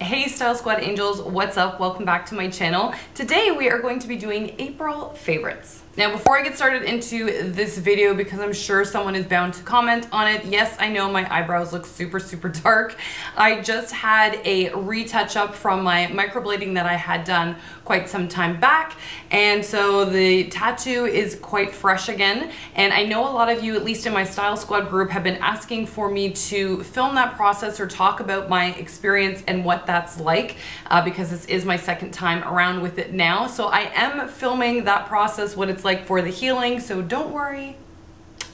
Hey Style Squad Angels, what's up? Welcome back to my channel. Today we are going to be doing April favorites. Now before I get started into this video, because I'm sure someone is bound to comment on it, yes, I know my eyebrows look super dark. I just had a retouch up from my microblading that I had done quite some time back, and so the tattoo is quite fresh again. And I know a lot of you, at least in my Style Squad group, have been asking for me to film that process or talk about my experience and what that's like, because this is my second time around with it now. So I am filming that process, what it's like for the healing, so don't worry,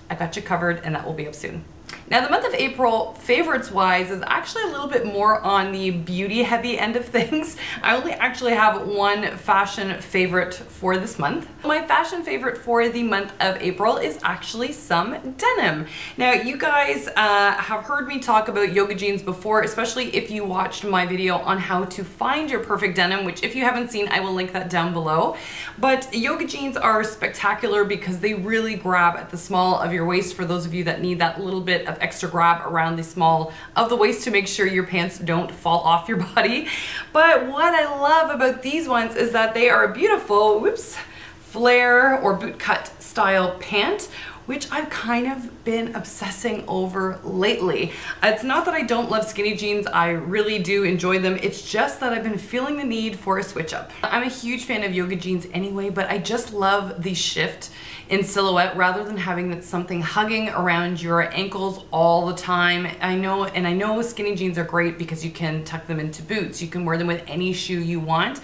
I got you covered, and that will be up soon. Now the month of April, favorites wise, is actually a little bit more on the beauty heavy end of things. I only actually have one fashion favorite for this month. My fashion favorite for the month of April is actually some denim. Now you guys have heard me talk about yoga jeans before, especially if you watched my video on how to find your perfect denim, which if you haven't seen, I will link that down below. But yoga jeans are spectacular because they really grab at the small of your waist for those of you that need that little bit of extra grab around the small of the waist to make sure your pants don't fall off your body. But what I love about these ones is that they are a beautiful, whoops, flare or boot cut style pant, which I've kind of been obsessing over lately. It's not that I don't love skinny jeans, I really do enjoy them. It's just that I've been feeling the need for a switch up. I'm a huge fan of yoga jeans anyway, but I just love the shift in silhouette rather than having that something hugging around your ankles all the time. I know skinny jeans are great because you can tuck them into boots, you can wear them with any shoe you want.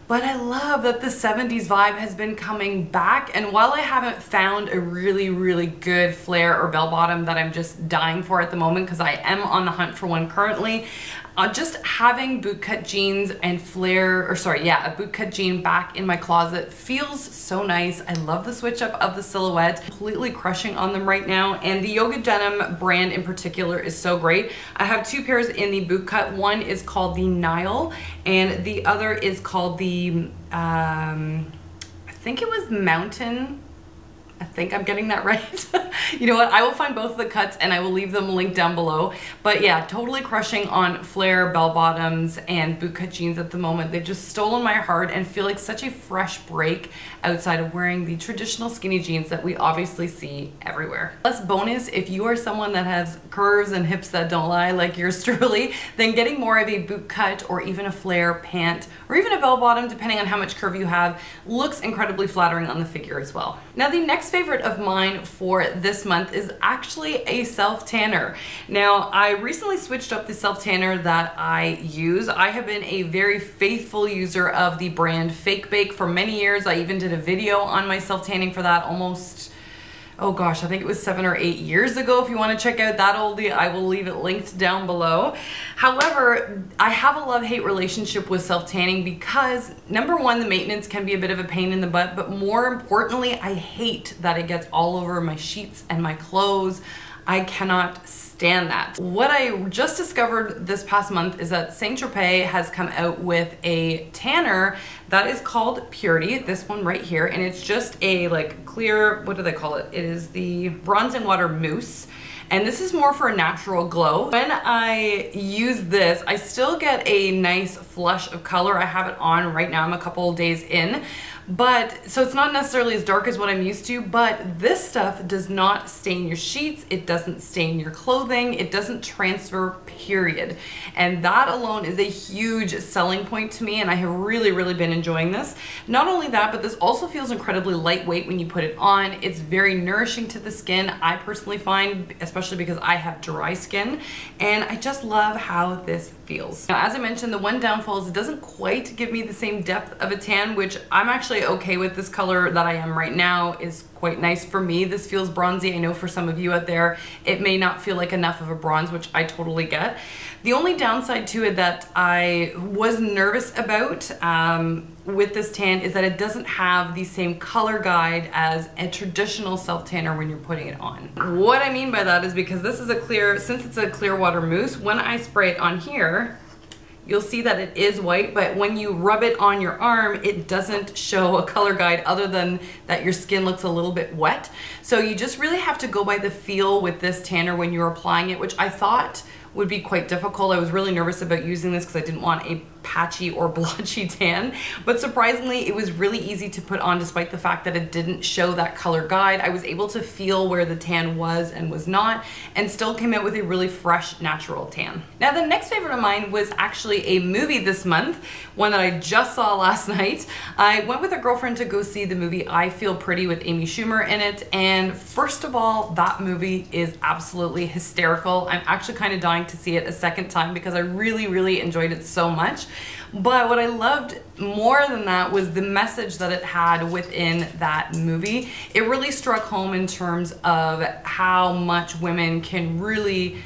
But I love that the 70s vibe has been coming back, and while I haven't found a really good flare or bell bottom that I'm just dying for at the moment, because I am on the hunt for one currently, just having bootcut jeans and flare, or sorry, yeah, a bootcut jean back in my closet feels so nice. I love the switch up of the silhouette, completely crushing on them right now, and the yoga denim brand in particular is so great. I have two pairs in the bootcut. One is called the Nile, and the other is called the, I think it was Mountain. I think I'm getting that right. You know what? I will find both of the cuts and I will leave them linked down below. But yeah, totally crushing on flare, bell bottoms, and bootcut jeans at the moment. They've just stolen my heart and feel like such a fresh break outside of wearing the traditional skinny jeans that we obviously see everywhere. Plus bonus, if you are someone that has curves and hips that don't lie like yours truly, then getting more of a bootcut or even a flare pant or even a bell bottom, depending on how much curve you have, looks incredibly flattering on the figure as well. Now the next favorite of mine for this month is actually a self tanner. Now I recently switched up the self tanner that I use. I have been a very faithful user of the brand Fake Bake for many years. I even did a video on my self tanning for that almost, oh gosh, I think it was 7 or 8 years ago. If you want to check out that oldie, I will leave it linked down below. However, I have a love-hate relationship with self-tanning because, number one, the maintenance can be a bit of a pain in the butt, but more importantly, I hate that it gets all over my sheets and my clothes. I cannot stand that. What I just discovered this past month is that Saint-Tropez has come out with a tanner that is called Purity, this one right here, and it's just a like clear, what do they call it? It is the Bronze and Water Mousse. And this is more for a natural glow. When I use this, I still get a nice flush of color. I have it on right now, I'm a couple days in. But, so it's not necessarily as dark as what I'm used to, but this stuff does not stain your sheets, it doesn't stain your clothing, it doesn't transfer, period. And that alone is a huge selling point to me, and I have really been enjoying this. Not only that, but this also feels incredibly lightweight when you put it on. It's very nourishing to the skin, I personally find, especially because I have dry skin, and I just love how this feels. Now, as I mentioned, the one downfall is it doesn't quite give me the same depth of a tan, which I'm actually okay with. This color that I am right now is quite nice for me. This feels bronzy. I know for some of you out there, it may not feel like enough of a bronze, which I totally get. The only downside to it that I was nervous about with this tan is that it doesn't have the same color guide as a traditional self tanner when you're putting it on. What I mean by that is because this is a clear, since it's a clear water mousse, when I spray it on here, you'll see that it is white, but when you rub it on your arm, it doesn't show a color guide other than that your skin looks a little bit wet. So you just really have to go by the feel with this tanner when you're applying it, which I thought would be quite difficult. I was really nervous about using this because I didn't want a patchy or blotchy tan, but surprisingly it was really easy to put on despite the fact that it didn't show that color guide. I was able to feel where the tan was and was not, and still came out with a really fresh, natural tan. Now the next favorite of mine was actually a movie this month, one that I just saw last night. I went with a girlfriend to go see the movie I Feel Pretty with Amy Schumer in it, and first of all, that movie is absolutely hysterical. I'm actually kind of dying to see it a second time because I really enjoyed it so much. But what I loved more than that was the message that it had within that movie. It really struck home in terms of how much women can really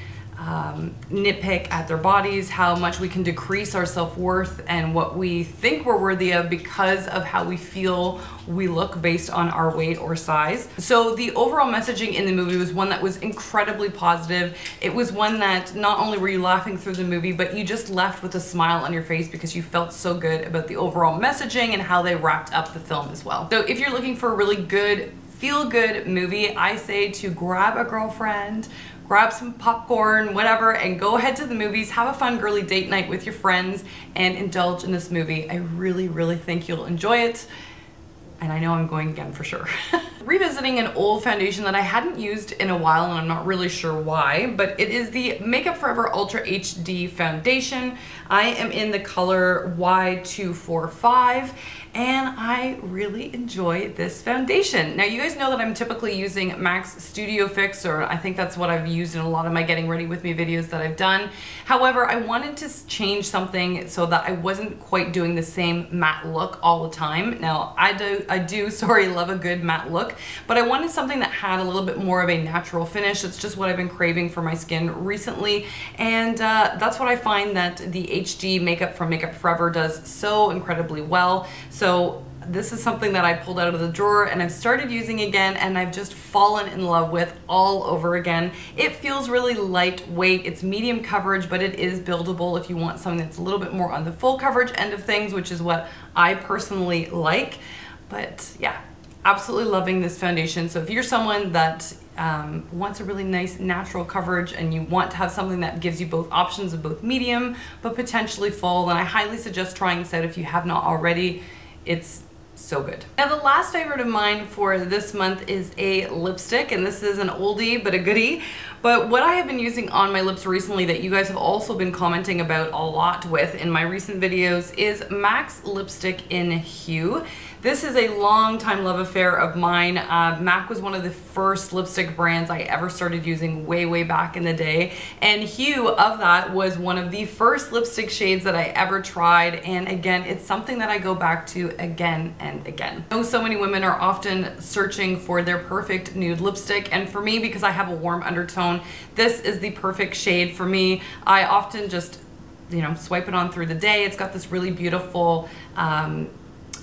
nitpick at their bodies, how much we can decrease our self-worth and what we think we're worthy of because of how we feel we look based on our weight or size. So the overall messaging in the movie was one that was incredibly positive. It was one that not only were you laughing through the movie, but you just left with a smile on your face because you felt so good about the overall messaging and how they wrapped up the film as well. So if you're looking for a really good, feel-good movie, I say to grab a girlfriend, grab some popcorn, whatever, and go ahead to the movies, have a fun girly date night with your friends, and indulge in this movie. I really think you'll enjoy it, and I know I'm going again for sure. Revisiting an old foundation that I hadn't used in a while, and I'm not really sure why, but it is the Makeup Forever Ultra HD Foundation. I am in the color Y245, and I really enjoy this foundation. Now you guys know that I'm typically using MAC's Studio Fix, or I think that's what I've used in a lot of my Getting Ready With Me videos that I've done. However, I wanted to change something so that I wasn't quite doing the same matte look all the time. Now I do love a good matte look, but I wanted something that had a little bit more of a natural finish. It's just what I've been craving for my skin recently, and that's what I find that the HD makeup from Makeup Forever does so incredibly well. So this is something that I pulled out of the drawer and I've started using again, and I've just fallen in love with all over again. It feels really lightweight. It's medium coverage, but it is buildable if you want something that's a little bit more on the full coverage end of things, which is what I personally like. But yeah, absolutely loving this foundation. So if you're someone that wants a really nice natural coverage and you want to have something that gives you both options of both medium but potentially full, then I highly suggest trying this out if you have not already. It's so good. Now the last favorite of mine for this month is a lipstick, and this is an oldie but a goodie. But what I have been using on my lips recently that you guys have also been commenting about a lot with in my recent videos is MAC's lipstick in Hue. This is a long time love affair of mine. MAC was one of the first lipstick brands I ever started using way back in the day, and Hue of that was one of the first lipstick shades that I ever tried, and again, it's something that I go back to again and again. I know so many women are often searching for their perfect nude lipstick, and for me, because I have a warm undertone, this is the perfect shade for me. I often just, you know, swipe it on through the day. It's got this really beautiful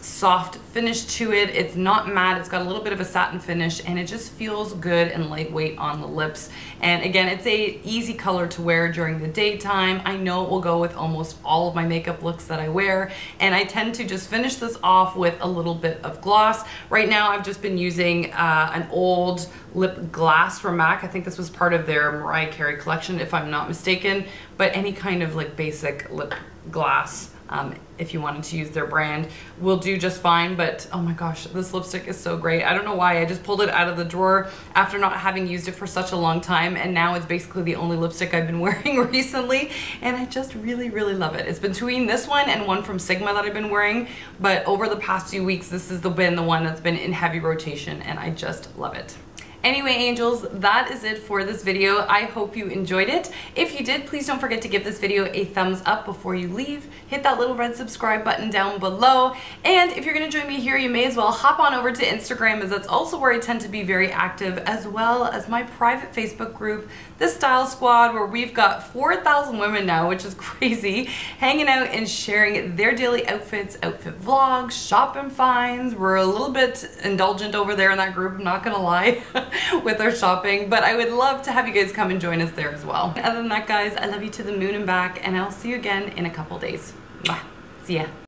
soft finish to it. It's not matte, it's got a little bit of a satin finish, and it just feels good and lightweight on the lips. And again, it's a easy color to wear during the daytime. I know it will go with almost all of my makeup looks that I wear, and I tend to just finish this off with a little bit of gloss. Right now I've just been using an old lip glass from MAC. I think this was part of their Mariah Carey collection if I'm not mistaken, but any kind of like basic lip glass, if you wanted to use their brand, will do just fine. But oh my gosh, this lipstick is so great. I don't know why, I just pulled it out of the drawer after not having used it for such a long time, and now it's basically the only lipstick I've been wearing recently, and I just really love it. It's between this one and one from Sigma that I've been wearing, but over the past few weeks this has been the one that's been in heavy rotation, and I just love it. Anyway, angels, that is it for this video. I hope you enjoyed it. If you did, please don't forget to give this video a thumbs up before you leave. Hit that little red subscribe button down below. And if you're gonna join me here, you may as well hop on over to Instagram, as that's also where I tend to be very active, as well as my private Facebook group, the Style Squad, where we've got 4,000 women now, which is crazy, hanging out and sharing their daily outfits, outfit vlogs, shopping finds. We're a little bit indulgent over there in that group, I'm not gonna lie. With our shopping, but I would love to have you guys come and join us there as well. Other than that, guys, I love you to the moon and back, and I'll see you again in a couple days. Mwah. See ya.